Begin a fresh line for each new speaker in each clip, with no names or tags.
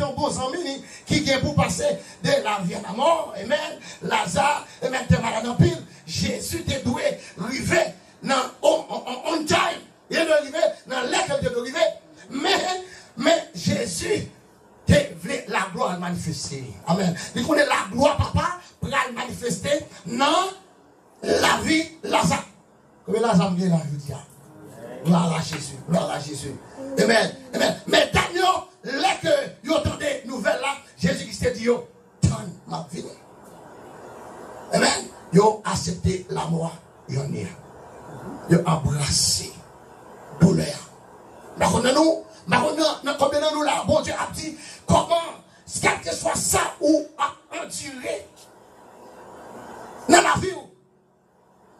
un bon ami qui vient pour passer de la vie à la mort. Amen. Lazare, amen, t'es malade en pile. Jésus t'est doué, rivé dans on time. Il est arrivé dans l'école de arrivé. Mais Jésus voulait la gloire manifester. Amen. Il connaît la gloire, papa, pour la manifester dans la vie Lazare. Comme Lazare vient là, je dis. Gloire à Jésus, gloire à Jésus. Amen. Amen. Mais Daniel, là que vous entendez nouvelle là, Jésus-Christ a dit, yo, donne ma vie. Amen. Yo accepté la mort, yo n'y a. Yo embrassé douleur. Maintenant nous là, bon Dieu a dit, comment, quel que soit ça ou à endurer dans la vie,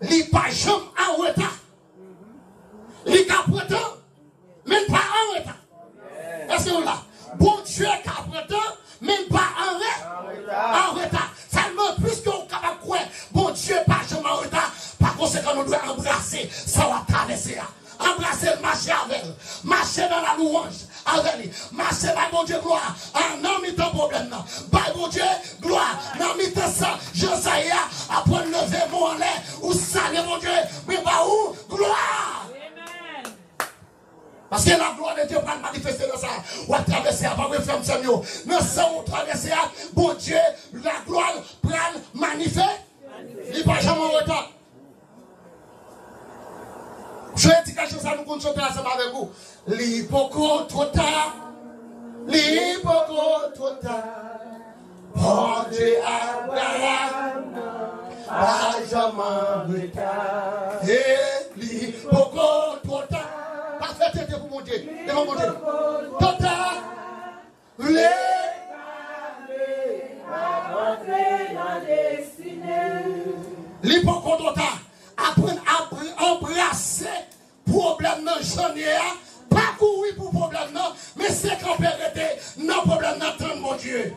il n'y a pas jamais en retard. Il n'y a pas de temps, même pas en retard. Est-ce que vous là? Bon Dieu est après temps, même pas en retard. Seulement, puisque vous êtes capable de croire, bon Dieu pas jamais en retard, par conséquent, nous devons embrasser, ça va traverser. Embrasser, marcher avec, marcher dans la louange avec, marcher dans mon Dieu gloire, non, mais ton problème, non. By mon Dieu gloire, non, mais ça, Josaïa, après lever mon lait, ou saluer mon Dieu, mais pas où, gloire. Parce que la gloire de Dieu va manifester dans ça. Ou à traverser avant de faire ça. Dans ça, on traverser, bon Dieu, la gloire prend manifester. Il n'y a pas jamais en retard. Je vais dire quelque chose, ça nous compte chanter ensemble avec vous. L'hypocrite trop tard. L'hypocrite trop tard. Bon Dieu, Abraham, pas jamais en retard. Et l'hypocrite trop tard. Parfait, c'était pour mon Dieu. Et mon Dieu. Total. L'hypocrite trop tard. Apprendre à embrasser problème dans le chantier, pas courir pour problème non, mais c'est qu'on peut arrêter non problème dans mon Dieu.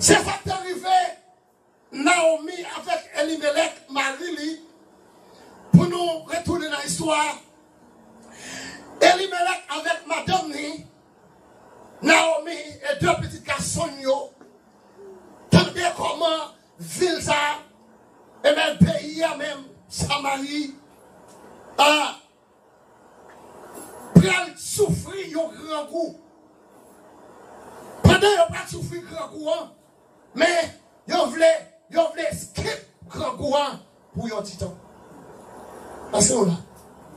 C'est ça qui est arrivé Naomi avec Elimelech, Marie, pour nous retourner dans l'histoire. Elimelech avec madame Naomi et deux petits garçons, tendez comment ville ça, et même pays, même Samarie, prennent souffrir un grand coup. Pendant qu'ils n'ont pas souffert grand coup, mais ils voulaient skip grand coup pour un petit temps. Parce que là,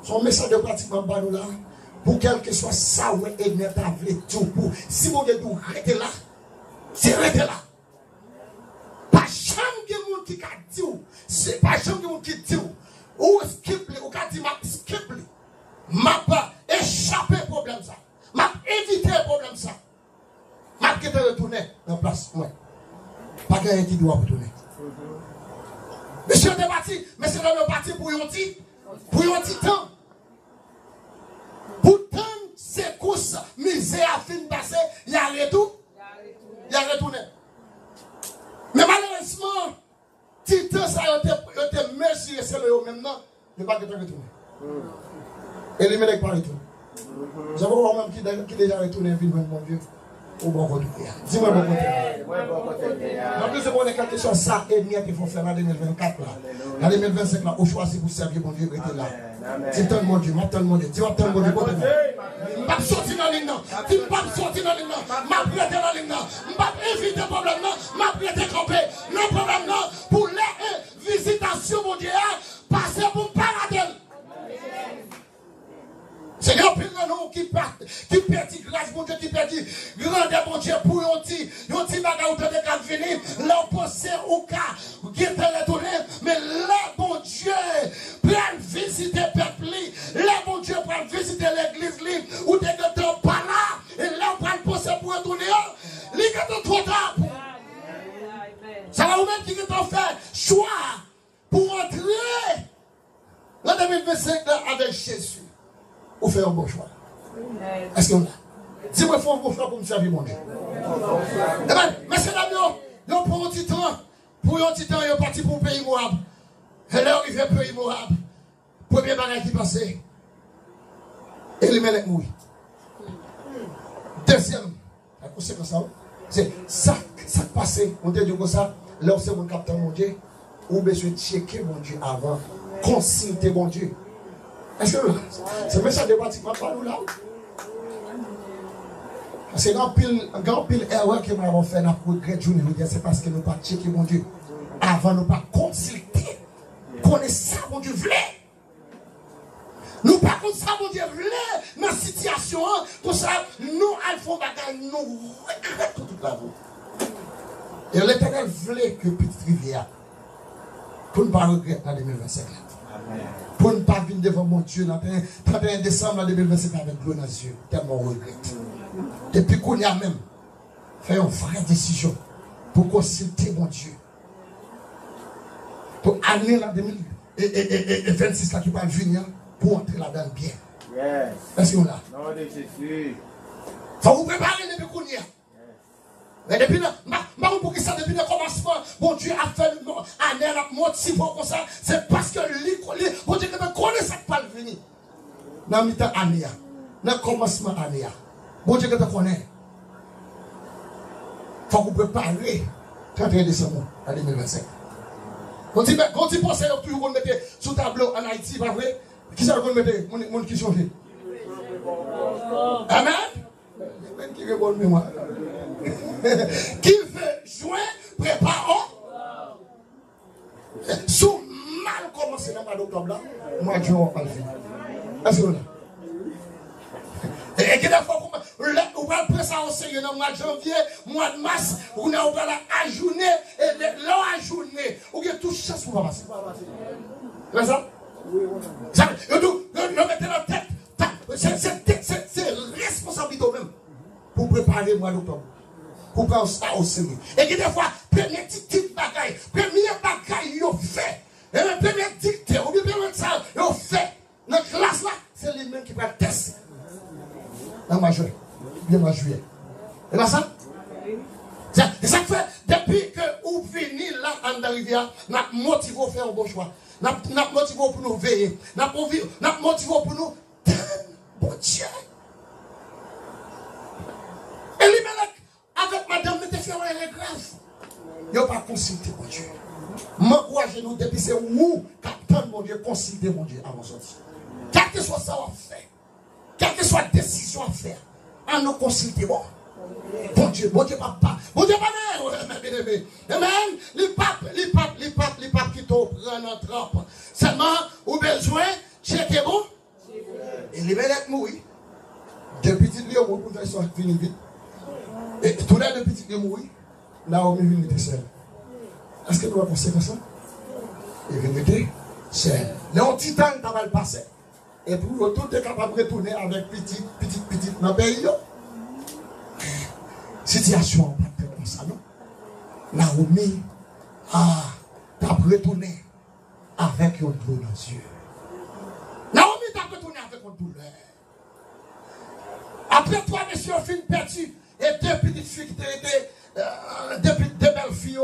son message de pratiquement pas là, pour quel que soit ça, ouais, et n'est pas tout pour. Si vous devez rester là, c'est rester là. Pas jamais de monde qui a dit, c'est pas jamais de monde qui dit, ou skip, ou qui dit, skip, m'a pas échappé au problème ça. M'a évité le problème ça. M'a quitté retourner dans la place. Ouais. Pas quelqu'un qui doit retourner. Monsieur est parti, mais c'est dans le parti pour un petit temps. Pourtant, c'est course, misère a fini de passer, il y a retour. Il y a retourné. Mais malheureusement, Titan, ça a été mesuré, c'est le haut maintenant, il ne va pas retourner. Et les mélèques pas retourner. Vous avez voir même qui déjà retourné, vivre mon Dieu. Au bon côté. Dis-moi bon côté. En plus, c'est pour les quelque chose, ça et demi qu'il faut faire en 2024. En 2025, là, au choisir pour servir mon Dieu, rester là. Dis-moi mon Dieu, dis-moi mon Dieu, dis-moi mon Dieu. Je ne vais pas sortir dans l'île, je ne vais pas sortir dans l'île, je ne vais pas prêter dans l'île, je ne vais pas éviter le problème, je ne vais pas prêter camper. Le problème, pour les visitations, mon Dieu, passer pour un paradis. C'est un peu nous qui perdit grâce, mon Dieu, qui perdit grande, mon Dieu, pour un petit bagage de décal venir, l'opposé au cas, qui est retourné, mais là, mon Dieu, prenne visiter le peuple, là, mon Dieu, prenne visiter l'église, ou des gens pas là, et là, on prend poser pour retourner, il est trop tard. Ça va vous-même qui est fait choix pour entrer en 2025 avec Jésus. Ou faire un bon choix. Est-ce qu'on a? Dis-moi, il faut un bon choix pour me servir mon Dieu. Mais c'est là, ils prennent un petit temps. Pour un petit temps, ils sont partis pour le pays Moab. Et là, ils viennent au pays Moab. Premier bagage qui passait. Et les Elimelech mourit. Deuxième, La conséquence, c'est ça passé. On te dit comme ça, là où c'est mon capteur, mon Dieu, ou besoin de checker mon Dieu avant, consulter mon Dieu. Est-ce que c'est même ça de pratiquement pas nous là? C'est un pile erreur que nous avons fait dans le regret journée, c'est parce que nous pas checker mon Dieu. Avant nous pas consulter. Connaître ça mon Dieu voulait. Nous pas comme ça mon Dieu voulait dans la situation. Pour ça, nous allons faire nous regrettons toute la vie. Et l'Éternel voulait que petite rivière, pour ne pas regretter en 2025. Pour ne pas venir devant mon Dieu, le 31 décembre 2025 avec l'eau dans les yeux, tellement on regrette. Depuis qu'on y a même fait une vraie décision pour consulter mon Dieu. Pour aller là 2026 là qui va venir pour entrer là-dedans bien. Yes. Est-ce qu'on l'a? Non, Jésus. Faut vous préparer depuis qu'on y a. Mais depuis pour que ça, depuis le commencement, mon Dieu a fait un air motif comme ça, c'est parce que mon Dieu ne connaît ça pas le venir. Dans le temps année, dans le commencement année, mon Dieu te connaît. Il faut que vous prépariez 31 décembre 2025. Quand tu penses que tu vas mettre sous tableau en Haïti, pas vrai? Qui ça va mettre? Mon qui change. Amen? Qui répond moi? Qui veut jouer, préparons. Sous mal commencé dans le mois d'octobre là, moi je vais pas le faire. Est-ce que là? Et que des fois, on va prendre ça au Seigneur dans le mois de janvier, mois de mars, on va ajourner, et là ajourner, ou bien toute chance pour passer. C'est ça? Ça, nous mettez la tête, c'est responsabilité même pour préparer le mois d'octobre. Pour prendre ça au Seigneur. Et que des fois, premier petite bagaille, ils fait. Et le premier dicté, ou bien ça, ils fait. Dans la classe là, c'est les mêmes qui prennent test. Dans ma juillet. Bien ma juillet. Et là ça? C'est ça que fait, depuis que vous venez là en rivière, nous motivons à faire un bon choix. Nous motivons pour nous veiller. Nous motivons pour nous bon Dieu. Et Elimelech, avec madame, nous te fait un grave. Il n'a pas consulté mon Dieu. M'encourage nous depuis c'est où captain mon Dieu, consulter mon Dieu avant de sortir. Quel que soit ça à faire, quelle que soit la décision à faire, à nous consulter bon. Bon Dieu, papa. Bon Dieu, papa, bien-aimé. Amen. Les papes qui t'ont pris en trappe. Seulement, au besoin, checker bon. Et les belles mourir. Deux petites lions, pour faire ça, finir vite. Et tous les deux petites lions mourir. Naomi vient de seule. Est-ce que nous allons penser comme ça? Et vient de seule. Le petit temps, tu vas le passer. Et pour tout est capable de retourner avec petite dans le pays. Situation pas comme ça, non? Naomi t'as retourné avec une douleur dans les yeux. Naomi t'as retourné avec une douleur. Après toi, monsieur, film perdu. Et deux petites filles qui étaient deux belles filles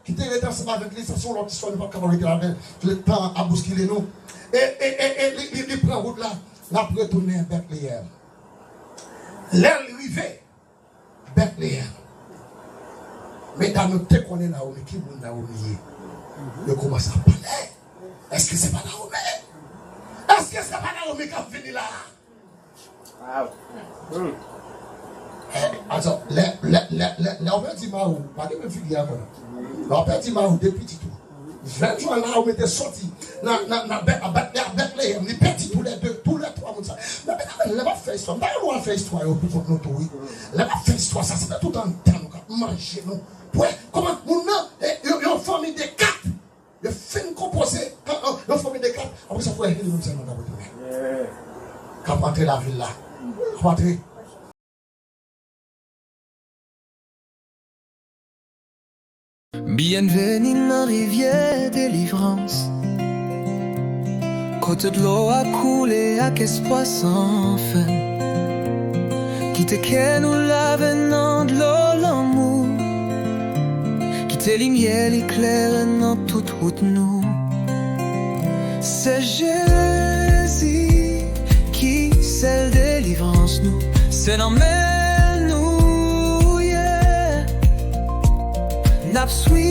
qui étaient ensemble avec les sont l'autre histoire, nous ne pouvons pas arrêter le temps à bousculer nous. Et il prend route là, n'a retourné à Bethléem. L'arrivée, Bethléem. Mais dans notre tête, on est Naomi, qui est Naomi? Il commence à parler. Est-ce que c'est pas Naomi? Est-ce que c'est pas Naomi qui a fini là? Alors, l'envers dit Mahou, pas de même figure avant. L'envers dit Mahou, depuis tout. 20 jours là, on était sortis dans Bethléem, les petits tous les trois. Mais elle n'a pas fait histoire. On a fait histoire pour notre autorité. Elle n'a pas fait histoire, ça c'est tout en temps, nous manger nous. Comment mon nom, une famille de 4. Le film composé, une famille de 4. Après ça, il faut aider nous seulement dans votre vie. Quand on entre la ville là, rentrer.
Bienvenue dans la rivière délivrance. Côté de l'eau a coulé à qu'espoir sans fin. Quitte que nous lavenant de l'eau l'amour. Quitte lumière l'éclair dans toute route nous. C'est Jésus qui c'est la délivrance nous. C'est dans nous. lap swi